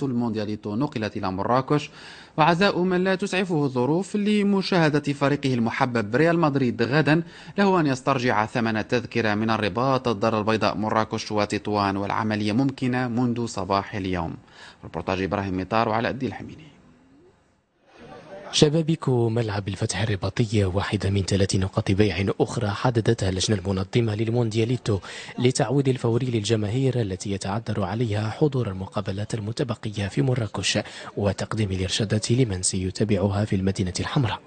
الموندياليتو نقلت إلى مراكش، وعزاء من لا تسعفه الظروف لمشاهدة فريقه المحبب ريال مدريد غدا له أن يسترجع ثمن التذكرة من الرباط الدار البيضاء مراكش وتطوان، والعملية ممكنة منذ صباح اليوم. ريبورتاج إبراهيم مطار وعلاء الدين الحميني. شبابيك ملعب الفتح الرباطية واحدة من 3 نقاط بيع أخرى حددتها اللجنة المنظمة للموندياليتو لتعويض الفوري للجماهير التي يتعذر عليها حضور المقابلات المتبقية في مراكش وتقديم الإرشادات لمن سيتابعها في المدينة الحمراء.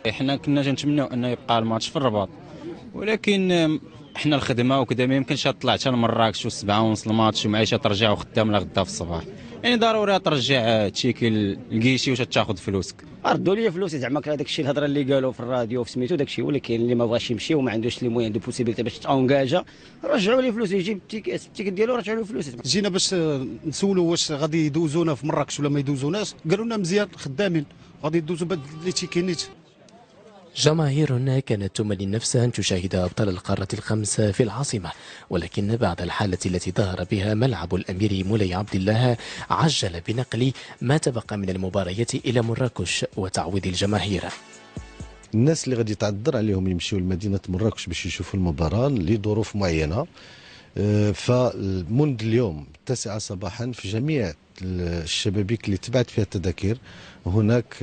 احنا كنا نتمنوا انه يبقى الماتش في الرباط، ولكن احنا الخدمه وكذا ما يمكنش طلع حتى لمراكش و7:30 الماتش ومعيشه ترجع وخدام لغدا في الصباح. يعني ضروري ترجع تشيكي الكيشي وتاخذ فلوسك. ردوا لي فلوسي زعما هذاك الشيء الهضره اللي قالوا في الراديو في سميتو داك الشيء، ولكن اللي ما بغاش يمشي وما عندوش لي موين دو بوسيبيليتي باش تاونكاجا رجعوا لي فلوسي، يجيب التيكت ديالو رجعوا لي فلوسي. جينا باش نسولوا واش غادي يدوزونا في مراكش ولا ما يدوزوناش، قالوا لنا مزيان خدامين غادي يدوزوا بهاد لي تيكينيت. جماهير كانت تمني النفس أن تشاهد أبطال القارة الخمس في العاصمة، ولكن بعد الحالة التي ظهر بها ملعب الأمير مولاي عبد الله عجل بنقل ما تبقى من المباريات إلى مراكش وتعويض الجماهير. الناس اللي غادي يتعذر عليهم يمشيوا لمدينة مراكش باش يشوفوا المباراة لظروف معينة، فمنذ اليوم 9 صباحا في جميع الشبابيك اللي تبعت فيها التذاكر هناك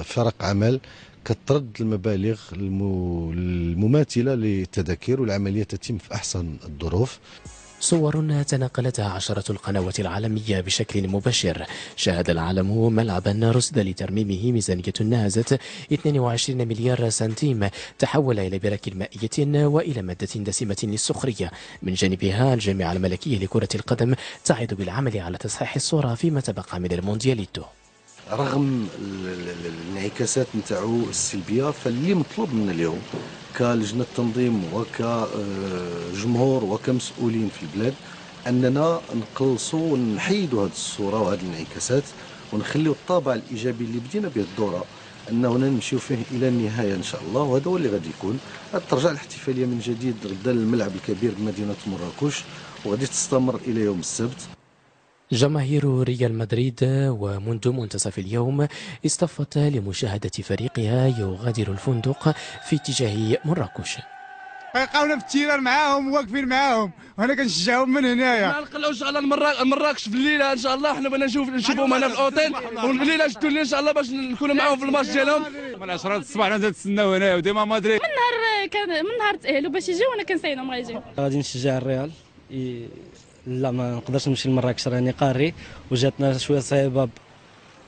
فرق عمل كترد المبالغ المماثلة للتذاكر، والعملية تتم في أحسن الظروف. صور تناقلتها عشرة القنوات العالمية بشكل مباشر. شهد العالم ملعبا رصد لترميمه ميزانية ناهزت 22 مليار سنتيم تحول إلى براك مائية وإلى مادة دسمة للسخرية. من جانبها الجامعة الملكية لكرة القدم تعد بالعمل على تصحيح الصورة فيما تبقى من الموندياليتو. رغم الانعكاسات نتاعو السلبيه، فاللي مطلوب منا اليوم كلجنه تنظيم وكجمهور وكمسؤولين في البلاد اننا نقلصوا ونحيدوا هذه الصوره وهذه الانعكاسات ونخليوا الطابع الايجابي اللي بدينا به الدوره اننا نمشيو فيه الى النهايه ان شاء الله، وهذا هو اللي غادي يكون. ترجع الاحتفاليه من جديد غدا للملعب الكبير بمدينه مراكش وغادي تستمر الى يوم السبت. جماهير ريال مدريد ومنذ منتصف اليوم اصطفت لمشاهدة فريقها يغادر الفندق في اتجاه مراكش. غيلقاونا في التيران معاهم واقفين معاهم، وانا كنشجعهم من هنايا. نقلعوا ان شاء الله مراكش في الليله ان شاء الله. حنا بغينا نشوفهم هنا في الاوتيل، والليله جدوا لنا ان شاء الله باش نكونوا معاهم في الماتش ديالهم. من 10 الصباح نتسناو هنايا وديما مدريد. من نهار تاهلوا باش يجيو وانا كنساينهم غيجيو. غادي نشجع الريال. لا ما نقدرش نمشي لمراكش راني قاري وجاتنا شويه صعيبه.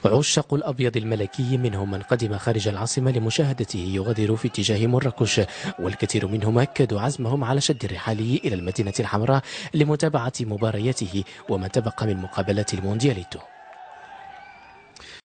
عشاق الأبيض الملكي منهم من قدم خارج العاصمة لمشاهدته يغادر في اتجاه مراكش، والكثير منهم أكدوا عزمهم على شد الرحال إلى المدينة الحمراء لمتابعة مبارياته وما تبقى من مقابلات الموندياليتو.